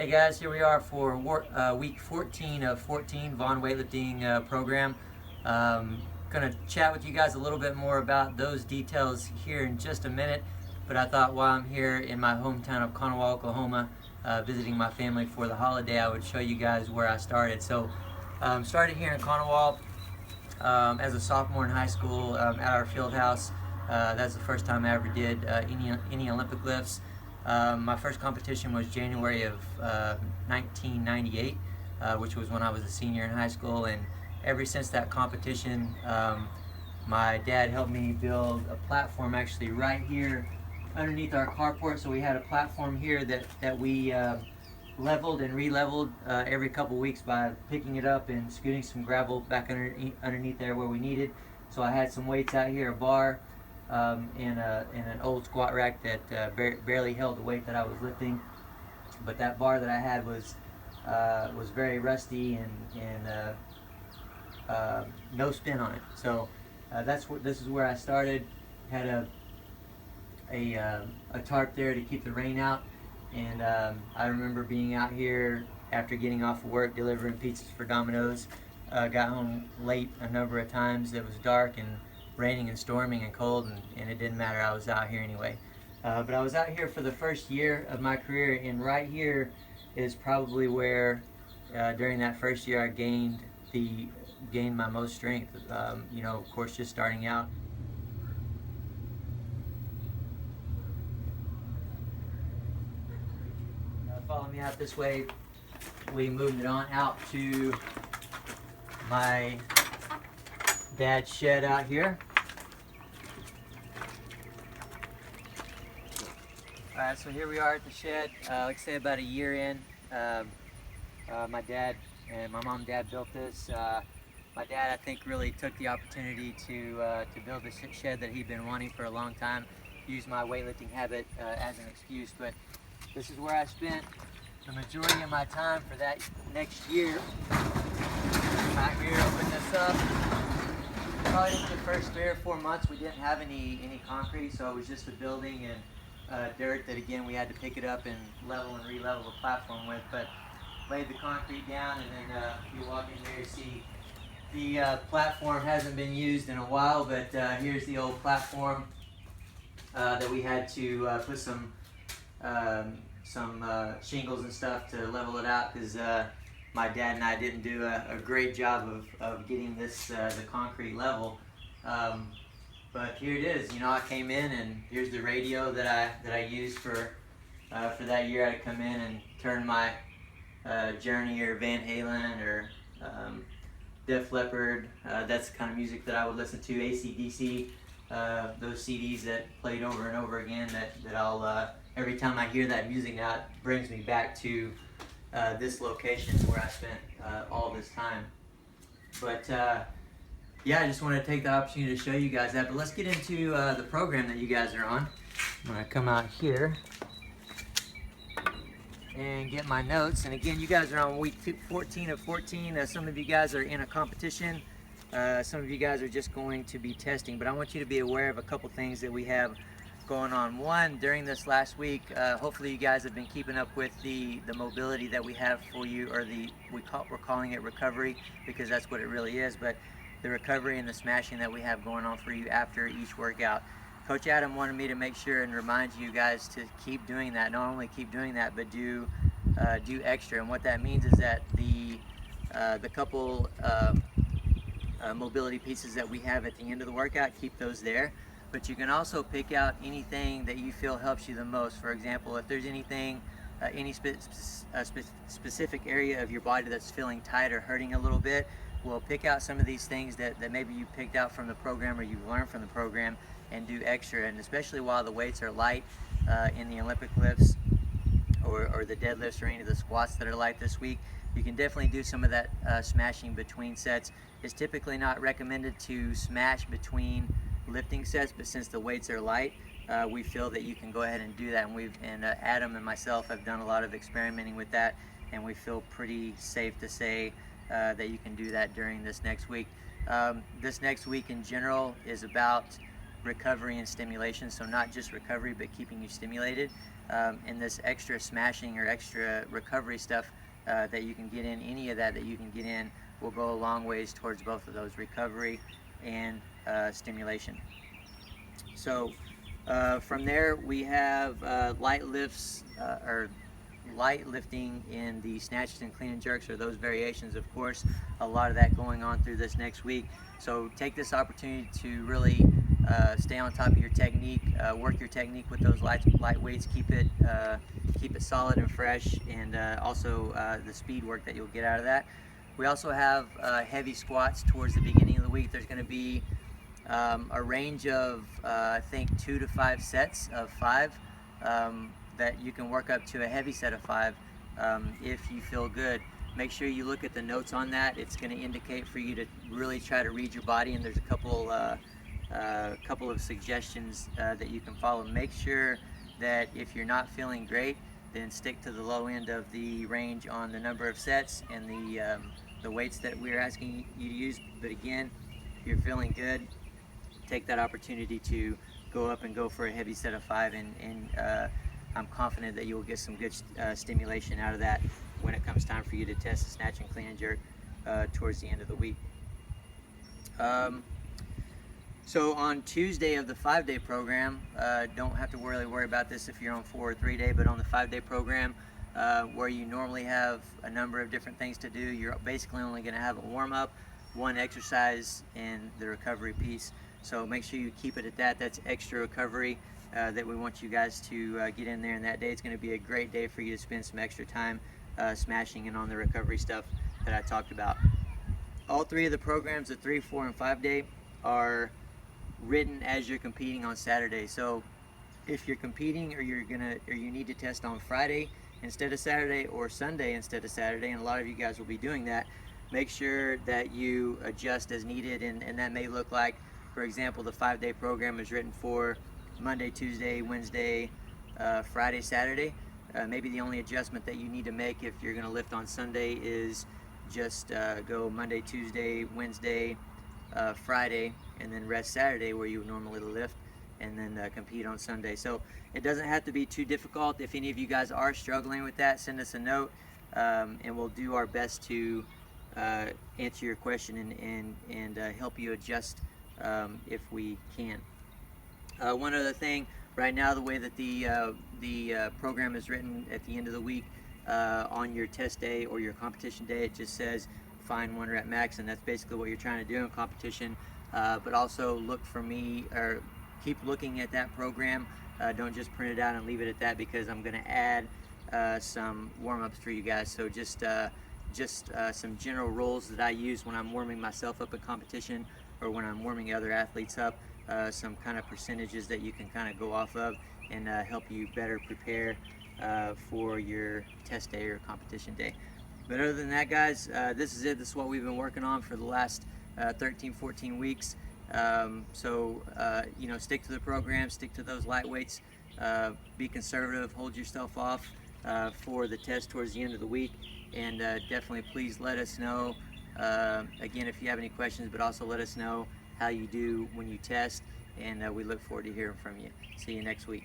Hey guys, here we are for week 14 of 14 Vaughn weightlifting program. Gonna chat with you guys a little bit more about those details here in just a minute, but I thought while I'm here in my hometown of Conowal, Oklahoma, visiting my family for the holiday, I would show you guys where I started. So, started here in Conowal as a sophomore in high school at our field house. That's the first time I ever did any Olympic lifts. My first competition was January of 1998, which was when I was a senior in high school, and ever since that competition, my dad helped me build a platform actually right here underneath our carport. So we had a platform here that we leveled and re-leveled every couple weeks by picking it up and scooting some gravel back underneath there where we needed. So I had some weights out here, a bar, and an old squat rack that barely held the weight that I was lifting. But that bar that I had was very rusty and no spin on it. So this is where I started. Had a tarp there to keep the rain out, and I remember being out here after getting off of work delivering pizzas for Domino's. Got home late a number of times. It was dark and raining and storming and cold, and it didn't matter. I was out here anyway. But I was out here for the first year of my career, and right here is probably where during that first year I gained my most strength. Of course, just starting out. Follow me out this way. We moved it on out to my dad's shed out here. Alright, so here we are at the shed. Like I say, about a year in. My dad and my mom and dad built this. My dad, I think, really took the opportunity to build this shed that he'd been wanting for a long time. Used my weightlifting habit as an excuse, but this is where I spent the majority of my time for that next year. Out here, open this up. Probably the first 3 or 4 months we didn't have any concrete, so it was just a building and dirt that again we had to pick it up and level and re-level the platform with. But laid the concrete down, and then you walk in here, you see the platform hasn't been used in a while, but here's the old platform that we had to put some shingles and stuff to level it out, because my dad and I didn't do a great job of getting this the concrete level. But here it is. I came in, and here's the radio that I used for that year. I'd come in and turn my Journey or Van Halen or Def Leppard. That's the kind of music that I would listen to. AC/DC. Those CDs that played over and over again. That I'll every time I hear that music now, it brings me back to this location where I spent all this time. But yeah, I just wanted to take the opportunity to show you guys that. But let's get into the program that you guys are on. I'm going to come out here and get my notes. And again, you guys are on week 14 of 14. Some of you guys are in a competition. Some of you guys are just going to be testing. But I want you to be aware of a couple things that we have going on. One, during this last week, hopefully you guys have been keeping up with the mobility that we have for you, or we're calling it recovery, because that's what it really is. But the recovery and the smashing that we have going on for you after each workout. Coach Adam wanted me to make sure and remind you guys to keep doing that. Not only keep doing that, but do extra. And what that means is that the couple mobility pieces that we have at the end of the workout, keep those there. But you can also pick out anything that you feel helps you the most. For example, if there's anything, any specific area of your body that's feeling tight or hurting a little bit, well, pick out some of these things that maybe you picked out from the program or you've learned from the program, and do extra. And especially while the weights are light in the Olympic lifts or the deadlifts or any of the squats that are light this week, you can definitely do some of that smashing between sets. It's typically not recommended to smash between lifting sets, but since the weights are light, we feel that you can go ahead and do that. And Adam and myself have done a lot of experimenting with that, and we feel pretty safe to say that you can do that during this next week. This next week in general is about recovery and stimulation. So not just recovery, but keeping you stimulated. And this extra smashing or extra recovery stuff that you can get in, any of that you can get in, will go a long ways towards both of those, recovery and stimulation. So from there we have light lifts or light lifting in the snatches and clean and jerks, or those variations, of course. A lot of that going on through this next week. So take this opportunity to really stay on top of your technique, work your technique with those light weights, keep it solid and fresh, and also the speed work that you'll get out of that. We also have heavy squats towards the beginning of the week. There's going to be a range of I think 2 to 5 sets of 5 that you can work up to a heavy set of 5 if you feel good. Make sure you look at the notes on that. It's going to indicate for you to really try to read your body, and there's a couple of suggestions that you can follow. Make sure that if you're not feeling great, then stick to the low end of the range on the number of sets and the weights that we're asking you to use. But again, if you're feeling good, take that opportunity to go up and go for a heavy set of 5, and I'm confident that you will get some good stimulation out of that when it comes time for you to test the snatch and clean and jerk towards the end of the week. So on Tuesday of the 5-day program, don't have to really worry about this if you're on 4 or 3 day, but on the 5-day program, where you normally have a number of different things to do, you're basically only going to have a warm-up, one exercise, and the recovery piece. So make sure you keep it at that. That's extra recovery that we want you guys to get in there. And that day, it's going to be a great day for you to spend some extra time smashing in on the recovery stuff that I talked about. All 3 of the programs, the 3, 4, and 5-day, are written as you're competing on Saturday. So if you're competing, or you need to test on Friday instead of Saturday, or Sunday instead of Saturday, and a lot of you guys will be doing that, make sure that you adjust as needed. And that may look like, for example, the 5-day program is written for Monday, Tuesday, Wednesday, Friday, Saturday. Maybe the only adjustment that you need to make if you're going to lift on Sunday is just go Monday, Tuesday, Wednesday, Friday, and then rest Saturday where you would normally lift, and then compete on Sunday. So it doesn't have to be too difficult. If any of you guys are struggling with that, send us a note, and we'll do our best to answer your question and help you adjust if we can. One other thing, right now the way that the program is written at the end of the week, on your test day or your competition day, it just says find 1 rep max, and that's basically what you're trying to do in competition. But also look for me, or keep looking at that program. Don't just print it out and leave it at that, because I'm going to add some warm-ups for you guys. So just some general rules that I use when I'm warming myself up in competition, or when I'm warming other athletes up, some kind of percentages that you can kind of go off of and help you better prepare for your test day or competition day. But other than that, guys, this is it. This is what we've been working on for the last 13, 14 weeks. So stick to the program, stick to those light weights, be conservative, hold yourself off for the test towards the end of the week, and definitely please let us know, again, if you have any questions, but also let us know how you do when you test, and we look forward to hearing from you. See you next week.